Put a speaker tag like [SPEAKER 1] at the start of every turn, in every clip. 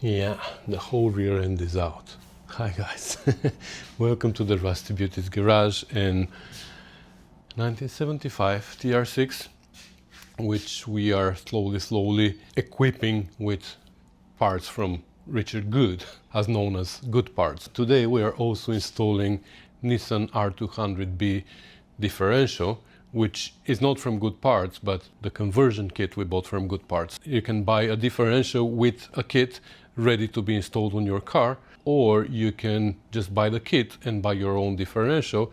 [SPEAKER 1] Yeah, the whole rear end is out. Hi guys, welcome to the Rusty Beauty's garage in 1975 TR6, which we are slowly equipping with parts from Richard Good, as known as Good Parts. Today we are also installing Nissan R200B differential, which is not from Good Parts, but the conversion kit we bought from Good Parts. You can buy a differential with a kit ready to be installed on your car, or you can just buy the kit and buy your own differential,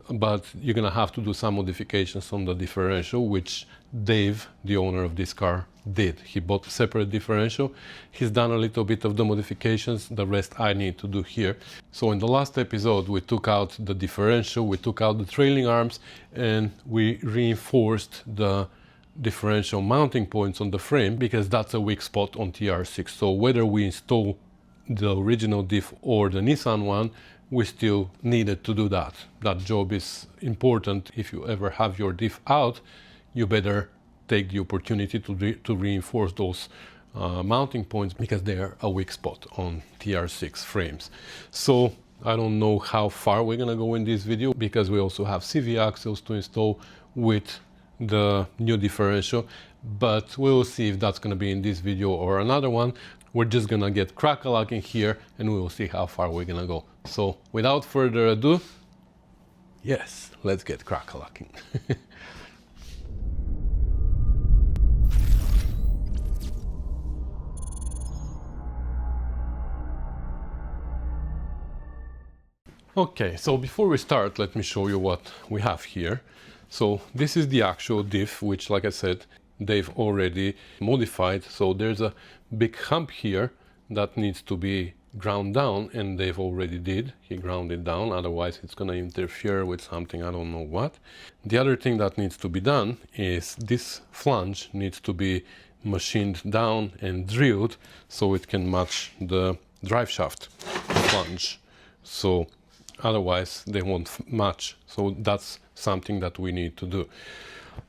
[SPEAKER 1] but you're gonna have to do some modifications on the differential, which Dave, the owner of this car, did. He bought a separate differential. He's done a little bit of the modifications, the rest I need to do here. So in the last episode we took out the differential, we took out the trailing arms, and we reinforced the differential mounting points on the frame, because that's a weak spot on TR6. So whether we install the original diff or the Nissan one, we still needed to do that. That job is important. If you ever have your diff out, you better take the opportunity to reinforce those mounting points, because they are a weak spot on TR6 frames. So I don't know how far we're gonna go in this video, because we also have CV axles to install with the new differential, but we'll see if that's gonna be in this video or another one. We're just gonna get crack-a-lacking here and we will see how far we're gonna go. So without further ado, yes, let's get crack-a-lacking. Okay, so before we start, let me show you what we have here. So this is the actual diff, which, like I said, they've already modified. So there's a big hump here that needs to be ground down, and they've already did. He ground it down, otherwise it's gonna interfere with something, I don't know what. The other thing that needs to be done is this flange needs to be machined down and drilled so it can match the drive shaft flange. So otherwise they won't match. So that's something that we need to do.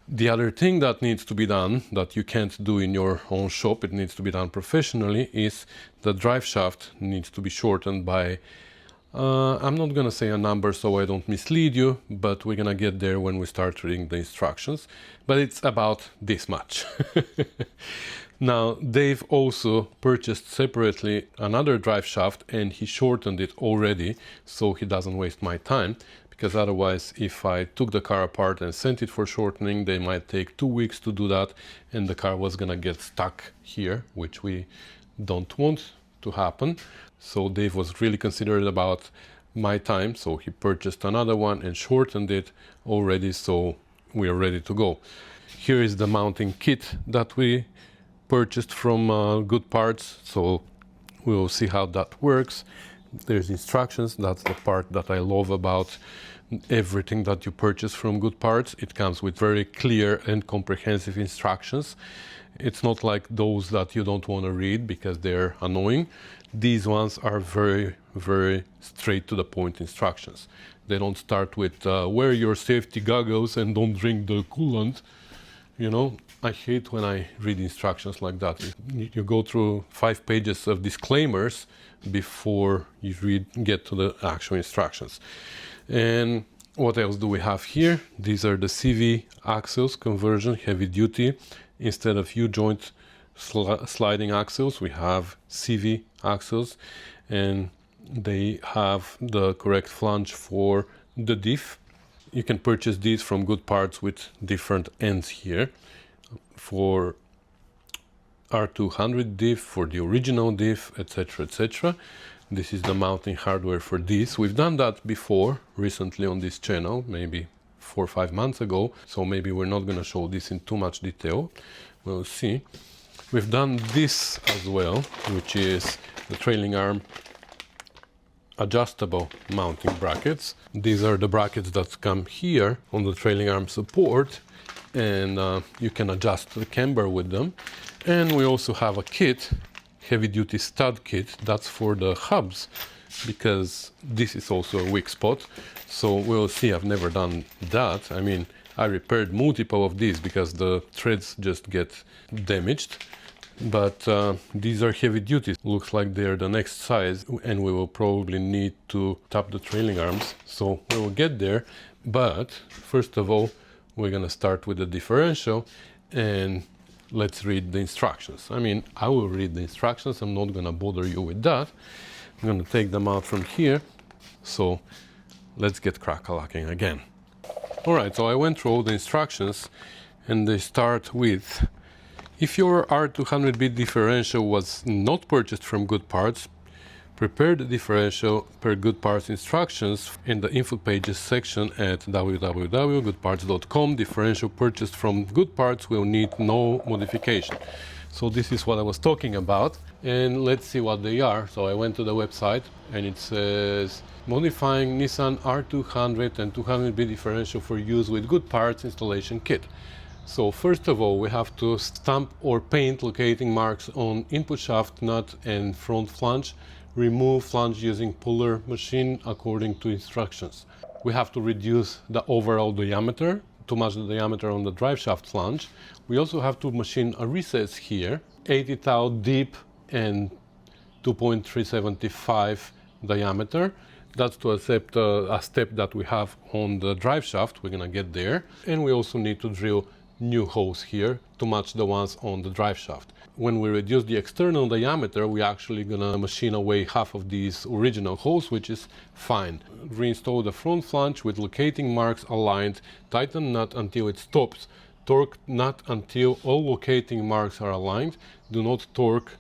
[SPEAKER 1] The other thing that needs to be done, that you can't do in your own shop, it needs to be done professionally, is the drive shaft needs to be shortened by, I'm not gonna say a number so I don't mislead you, but we're gonna get there when we start reading the instructions, but it's about this much. Now, Dave also purchased separately another drive shaft, and he shortened it already, so he doesn't waste my time, because otherwise if I took the car apart and sent it for shortening, they might take 2 weeks to do that, and the car was gonna get stuck here, which we don't want to happen. So Dave was really considerate about my time, so he purchased another one and shortened it already, so we are ready to go. Here is the mounting kit that we purchased from Good Parts, so we'll see how that works. There's instructions. That's the part that I love about everything that you purchase from Good Parts. It comes with very clear and comprehensive instructions. It's not like those that you don't want to read because they're annoying. These ones are very straight to the point instructions. They don't start with wear your safety goggles and don't drink the coolant. You know, I hate when I read instructions like that. You go through 5 pages of disclaimers before you get to the actual instructions. And what else do we have here? These are the CV axles, conversion, heavy duty. Instead of U-joint sliding axles, we have CV axles, and they have the correct flange for the diff. You can purchase these from Good Parts with different ends here. For R200 diff, for the original diff, etc, etc. This is the mounting hardware for this. We've done that before, recently on this channel, maybe 4 or 5 months ago, so maybe we're not going to show this in too much detail. We'll see. We've done this as well, which is the trailing arm adjustable mounting brackets. These are the brackets that come here on the trailing arm support, and you can adjust the camber with them. And we also have a kit, heavy duty stud kit, that's for the hubs, because this is also a weak spot. So we'll see. I've never done that. I mean, I repaired multiple of these because the threads just get damaged. but these are heavy duty. Looks like they're the next size, and we will probably need to tap the trailing arms, so we will get there. But first of all, we're gonna start with the differential, and let's read the instructions. I mean, I will read the instructions, I'm not gonna bother you with that. I'm gonna take them out from here, so let's get crack-a-lacking again. Alright, so I went through all the instructions, and they start with: if your R200B differential was not purchased from Good Parts, prepare the differential per Good Parts instructions in the info pages section at www.goodparts.com. Differential purchased from Good Parts will need no modification. So this is what I was talking about, and let's see what they are. So I went to the website, and it says modifying Nissan R200 and 200B differential for use with Good Parts installation kit. So first of all, we have to stamp or paint locating marks on input shaft nut and front flange. Remove flange using puller machine according to instructions. We have to reduce the overall diameter to match the diameter on the drive shaft flange. We also have to machine a recess here, 80 thou deep and 2.375 diameter. That's to accept a step that we have on the drive shaft. We're gonna get there. And we also need to drill new holes here to match the ones on the drive shaft. When we reduce the external diameter, we're actually gonna machine away half of these original holes, which is fine. Reinstall the front flange with locating marks aligned. Tighten nut until it stops. Torque nut until all locating marks are aligned. Do not torque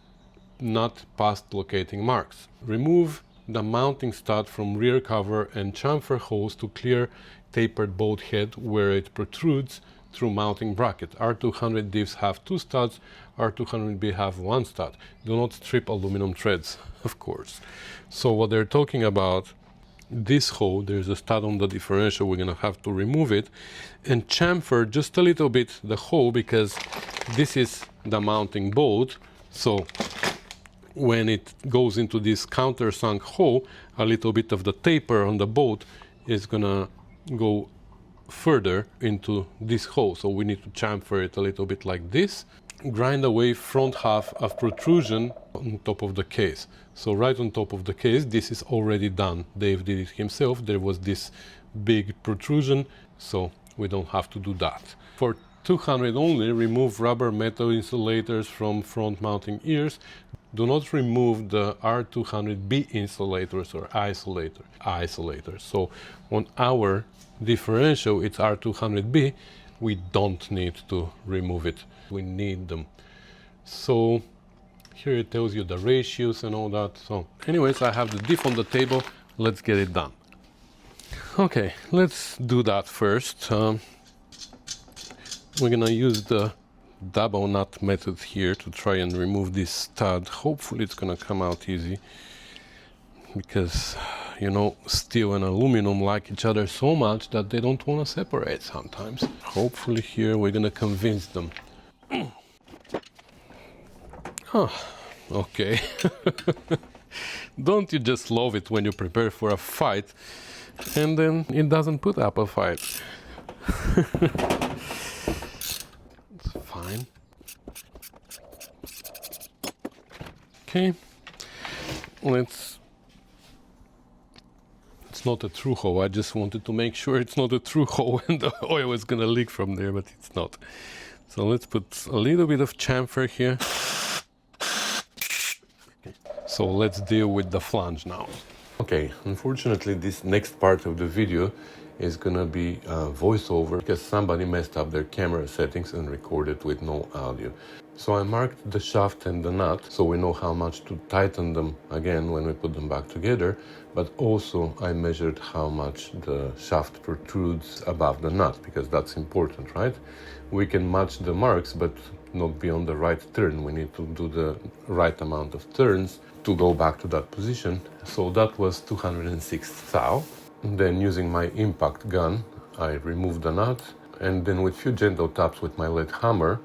[SPEAKER 1] nut past locating marks. Remove the mounting stud from rear cover and chamfer hose to clear tapered bolt head where it protrudes through mounting bracket. R200 diffs have 2 studs, R200B have 1 stud. Do not strip aluminum threads, of course. So what they're talking about, this hole, there's a stud on the differential, we're gonna have to remove it and chamfer just a little bit the hole, because this is the mounting bolt. So when it goes into this countersunk hole, a little bit of the taper on the bolt is gonna go further into this hole, so we need to chamfer it a little bit like this. Grind away front half of protrusion on top of the case. So right on top of the case, this is already done. Dave did it himself. There was this big protrusion, so we don't have to do that. For 200 only, remove rubber metal insulators from front mounting ears. Do not remove the R200B insulators or isolators. So on our differential, it's R200B, we don't need to remove it. We need them. So here it tells you the ratios and all that. So anyways, I have the diff on the table. Let's get it done. Okay, let's do that first. We're gonna use the double nut method here to try and remove this stud. Hopefully it's gonna come out easy, because you know, steel and aluminum like each other so much that they don't want to separate sometimes. Hopefully here we're gonna convince them. Oh, okay. Don't you just love it when you prepare for a fight and then it doesn't put up a fight? It's fine. Okay, let's... It's not a true hole. I just wanted to make sure it's not a true hole and the oil is gonna leak from there, but it's not. So let's put a little bit of chamfer here. Okay. So let's deal with the flange now. Okay, unfortunately this next part of the video is gonna be voiceover, because somebody messed up their camera settings and recorded with no audio. So I marked the shaft and the nut, so we know how much to tighten them again when we put them back together, but also I measured how much the shaft protrudes above the nut, because that's important, right? We can match the marks, but not be on the right turn. We need to do the right amount of turns to go back to that position. So that was 206 thou. Then using my impact gun, I removed the nut, and then with few gentle taps with my lead hammer,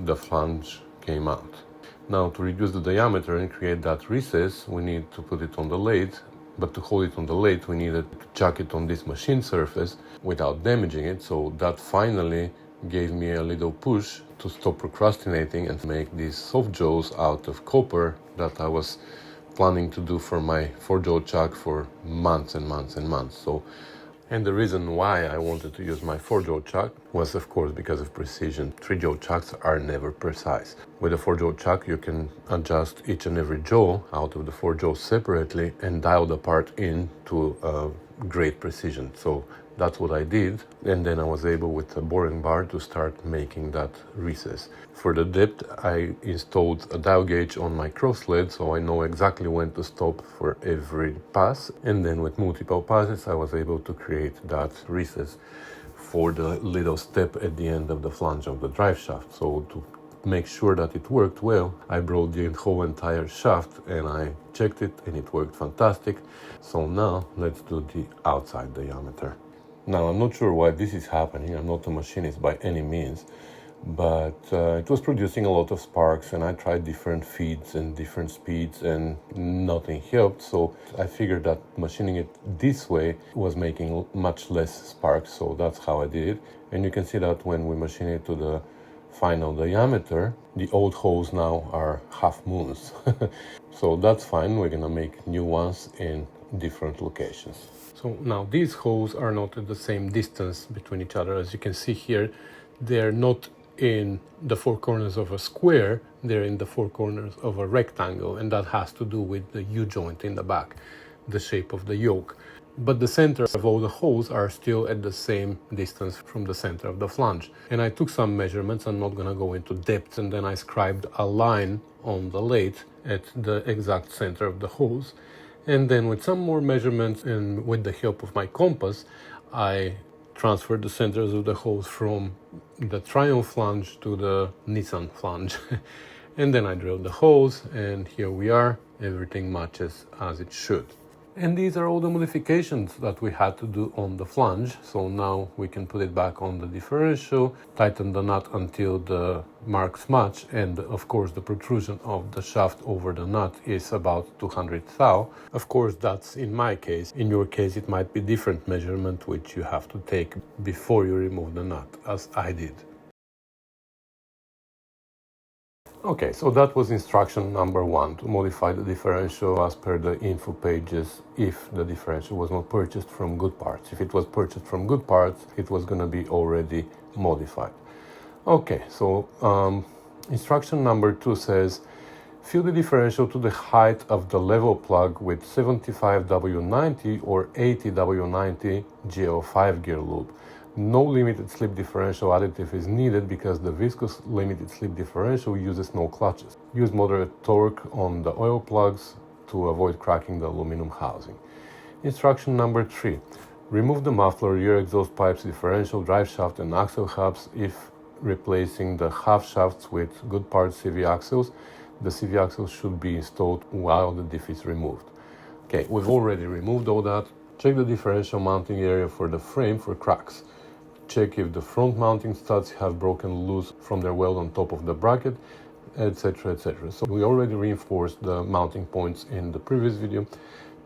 [SPEAKER 1] the flange came out. Now to reduce the diameter and create that recess, we need to put it on the lathe, but to hold it on the lathe, we needed to chuck it on this machine surface without damaging it, so that finally gave me a little push to stop procrastinating and make these soft jaws out of copper that I was planning to do for my 4-jaw chuck for months and months and months. And the reason why I wanted to use my 4-jaw chuck was, of course, because of precision. 3-jaw chucks are never precise. With a 4-jaw chuck, you can adjust each and every jaw out of the 4 jaws separately and dial the part in to great precision. So that's what I did, and then I was able with a boring bar to start making that recess. For the depth, I installed a dial gauge on my cross sled, so I know exactly when to stop for every pass, and then with multiple passes I was able to create that recess for the little step at the end of the flange of the drive shaft. So to make sure that it worked well, I brought the whole entire shaft and I checked it, and it worked fantastic. So now let's do the outside diameter. Now, I'm not sure why this is happening. I'm not a machinist by any means, but it was producing a lot of sparks, and I tried different feeds and different speeds and nothing helped. So I figured that machining it this way was making much less sparks, so that's how I did it. And you can see that when we machine it to the final diameter, the old holes now are half moons. So that's fine, we're gonna make new ones in different locations. So now these holes are not at the same distance between each other. As you can see here, they're not in the 4 corners of a square, they're in the 4 corners of a rectangle, and that has to do with the U-joint in the back, the shape of the yoke. But the center of all the holes are still at the same distance from the center of the flange. And I took some measurements, I'm not gonna go into depth, and then I scribed a line on the lathe at the exact center of the holes. And then with some more measurements and with the help of my compass, I transferred the centers of the holes from the Triumph flange to the Nissan flange. And then I drilled the holes, and here we are. Everything matches as it should. And these are all the modifications that we had to do on the flange. So now we can put it back on the differential, tighten the nut until the marks match, and of course the protrusion of the shaft over the nut is about 200 thou. Of course that's in my case. In your case it might be different measurement which you have to take before you remove the nut, as I did. Okay, so that was instruction number 1, to modify the differential as per the info pages if the differential was not purchased from good parts. If it was purchased from good parts, it was going to be already modified. Okay, so instruction number 2 says, fill the differential to the height of the level plug with 75W90 or 80W90 GL5 gear loop. No limited slip differential additive is needed because the viscous limited slip differential uses no clutches. Use moderate torque on the oil plugs to avoid cracking the aluminum housing. Instruction number 3. Remove the muffler, rear exhaust pipes, differential, drive shaft and axle hubs if replacing the half shafts with good part CV axles. The CV axles should be installed while the diff is removed. Okay, we've already removed all that. Check the differential mounting area for the frame for cracks. Check if the front mounting studs have broken loose from their weld on top of the bracket, etc, etc. So we already reinforced the mounting points in the previous video.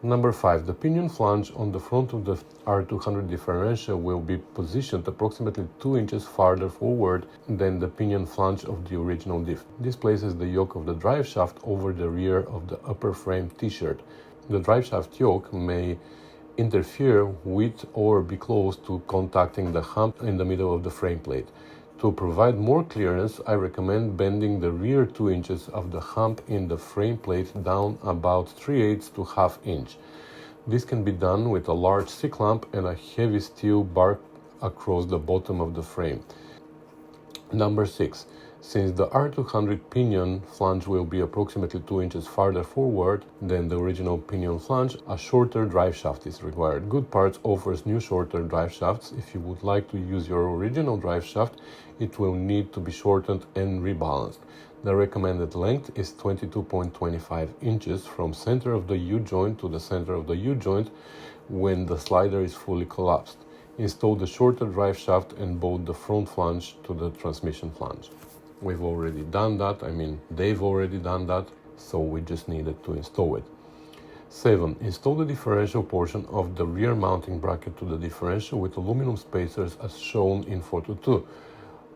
[SPEAKER 1] Number 5, the pinion flange on the front of the R200 differential will be positioned approximately 2 inches farther forward than the pinion flange of the original diff. This places the yoke of the drive shaft over the rear of the upper frame T-shirt. The drive shaft yoke may interfere with or be close to contacting the hump in the middle of the frame plate. To provide more clearance, I recommend bending the rear 2 inches of the hump in the frame plate down about 3/8 to ½ inch. This can be done with a large C-clamp and a heavy steel bar across the bottom of the frame. Number 6. Since the R200 pinion flange will be approximately 2 inches farther forward than the original pinion flange, a shorter drive shaft is required. Good Parts offers new shorter drive shafts. If you would like to use your original drive shaft, it will need to be shortened and rebalanced. The recommended length is 22.25 inches from center of the U-joint to the center of the U-joint when the slider is fully collapsed. Install the shorter drive shaft and bolt the front flange to the transmission flange. We've already done that, they've already done that, so we just needed to install it. 7. Install the differential portion of the rear mounting bracket to the differential with aluminum spacers as shown in photo 2.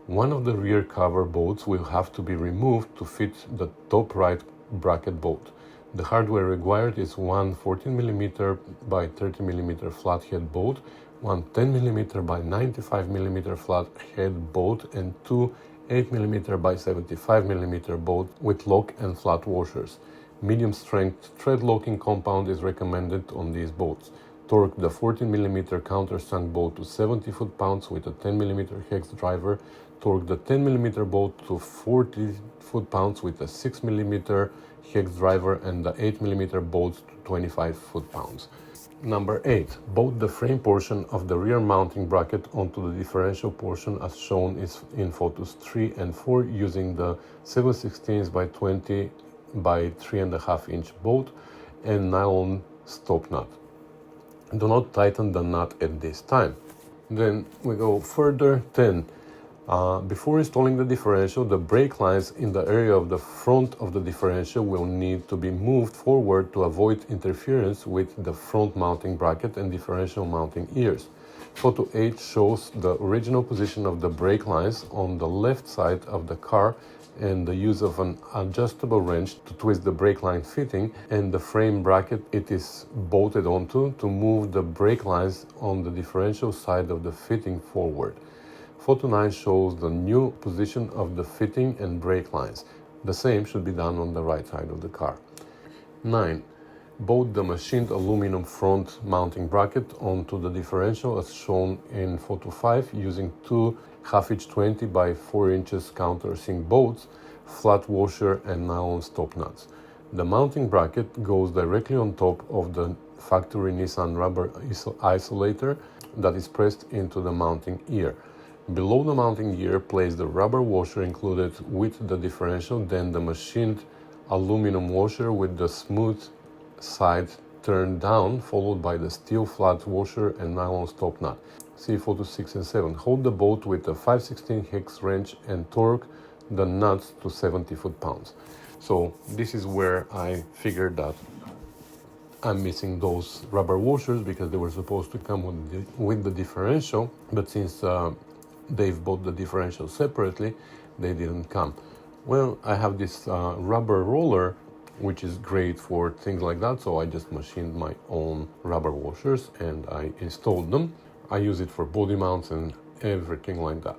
[SPEAKER 1] One of the rear cover bolts will have to be removed to fit the top right bracket bolt. The hardware required is one 14mm by 30mm flathead bolt, one 10mm by 95mm flathead bolt, and two 8mm by 75mm bolt with lock and flat washers. Medium strength thread locking compound is recommended on these bolts. Torque the 14mm countersunk bolt to 70 foot-pounds with a 10mm hex driver. Torque the 10mm bolt to 40 foot-pounds with a 6mm hex driver and the 8mm bolt to 25 foot-pounds. Number 8. Bolt the frame portion of the rear mounting bracket onto the differential portion as shown in photos 3 and 4 using the 7/16 by 20 by 3.5 inch bolt and nylon stop nut. Do not tighten the nut at this time. Then we go further. 10. Before installing the differential, the brake lines in the area of the front of the differential will need to be moved forward to avoid interference with the front mounting bracket and differential mounting ears. Photo 8 shows the original position of the brake lines on the left side of the car and the use of an adjustable wrench to twist the brake line fitting and the frame bracket it is bolted onto to move the brake lines on the differential side of the fitting forward. Photo 9 shows the new position of the fitting and brake lines. The same should be done on the right side of the car. 9. Bolt the machined aluminum front mounting bracket onto the differential as shown in photo 5 using two 1/2 inch 20 by 4 inches countersink bolts, flat washer and nylon stop nuts. The mounting bracket goes directly on top of the factory Nissan rubber isolator that is pressed into the mounting ear. Below the mounting gear, place the rubber washer included with the differential, then the machined aluminum washer with the smooth side turned down, followed by the steel flat washer and nylon stop nut. See photos 6 and 7. Hold the bolt with a 5/16 hex wrench and torque the nuts to 70 foot-pounds. So this is where I figured that I'm missing those rubber washers because they were supposed to come with the differential, but since they've bought the differential separately, they didn't come. Well, I have this rubber roller, which is great for things like that, so I just machined my own rubber washers and I installed them. I use it for body mounts and everything like that.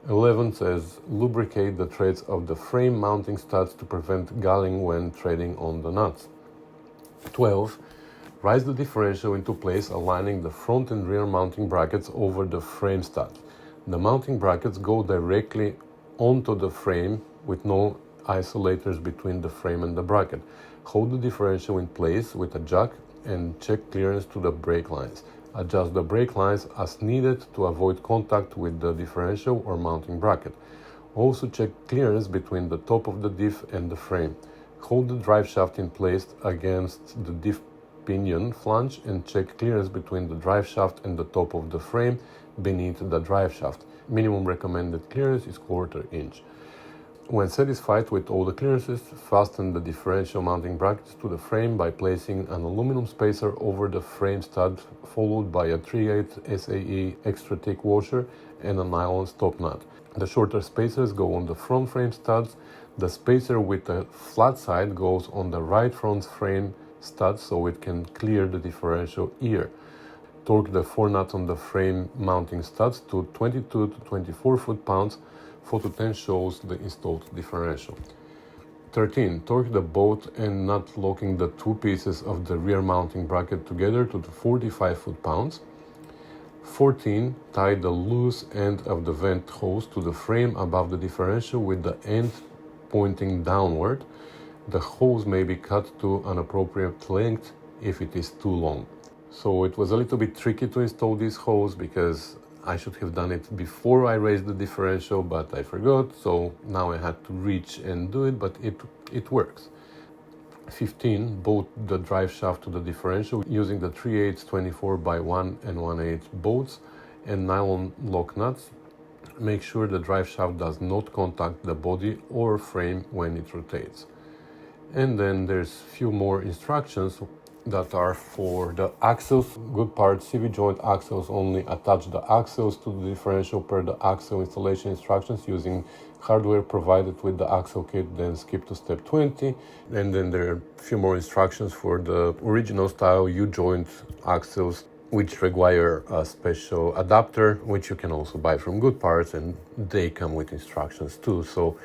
[SPEAKER 1] 11 says, lubricate the threads of the frame mounting studs to prevent galling when threading on the nuts. 12. Rise the differential into place, aligning the front and rear mounting brackets over the frame studs. The mounting brackets go directly onto the frame with no isolators between the frame and the bracket. Hold the differential in place with a jack and check clearance to the brake lines. Adjust the brake lines as needed to avoid contact with the differential or mounting bracket. Also check clearance between the top of the diff and the frame. Hold the drive shaft in place against the diff pinion flange and check clearance between the drive shaft and the top of the frame beneath the drive shaft. Minimum recommended clearance is 1/4 inch. When satisfied with all the clearances, fasten the differential mounting brackets to the frame by placing an aluminum spacer over the frame stud, followed by a 3/8 SAE extra thick washer and a nylon stop nut. The shorter spacers go on the front frame studs. The spacer with the flat side goes on the right front frame stud so it can clear the differential ear. Torque the 4 nuts on the frame mounting studs to 22 to 24 foot-pounds. Photo 10 shows the installed differential. 13. Torque the bolt and nut locking the two pieces of the rear mounting bracket together to 45 foot-pounds. 14. Tie the loose end of the vent hose to the frame above the differential with the end pointing downward. The hose may be cut to an appropriate length if it is too long. So it was a little bit tricky to install this hose because I should have done it before I raised the differential, but I forgot, so now I had to reach and do it, but it works. 15. Bolt the drive shaft to the differential using the 3/8 24 by 1 and 1/8 bolts and nylon lock nuts. Make sure the drive shaft does not contact the body or frame when it rotates. And then there's few more instructions. that are for the axles. Good part, CV joint axles, only attach the axles to the differential per the axle installation instructions using hardware provided with the axle kit, then skip to step 20. And then there are a few more instructions for the original style U-joint axles, which require a special adapter, which you can also buy from Good Parts, and they come with instructions too. So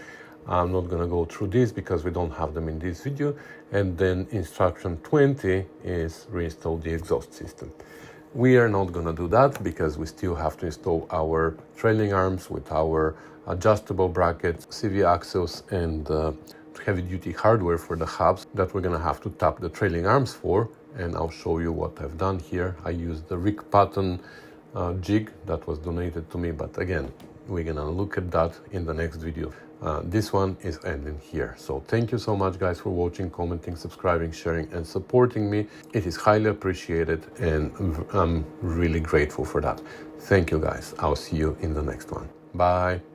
[SPEAKER 1] I'm not gonna go through this because we don't have them in this video. And then instruction 20 is reinstall the exhaust system. We are not gonna do that because we still have to install our trailing arms with our adjustable brackets, CV axles, and heavy duty hardware for the hubs that we're gonna have to tap the trailing arms for. And I'll show you what I've done here. I used the Rick Patton jig that was donated to me, but again, we're gonna look at that in the next video. This one is ending here. So thank you so much, guys, for watching, commenting, subscribing, sharing, and supporting me. It is highly appreciated, and I'm really grateful for that. Thank you, guys. I'll see you in the next one. Bye.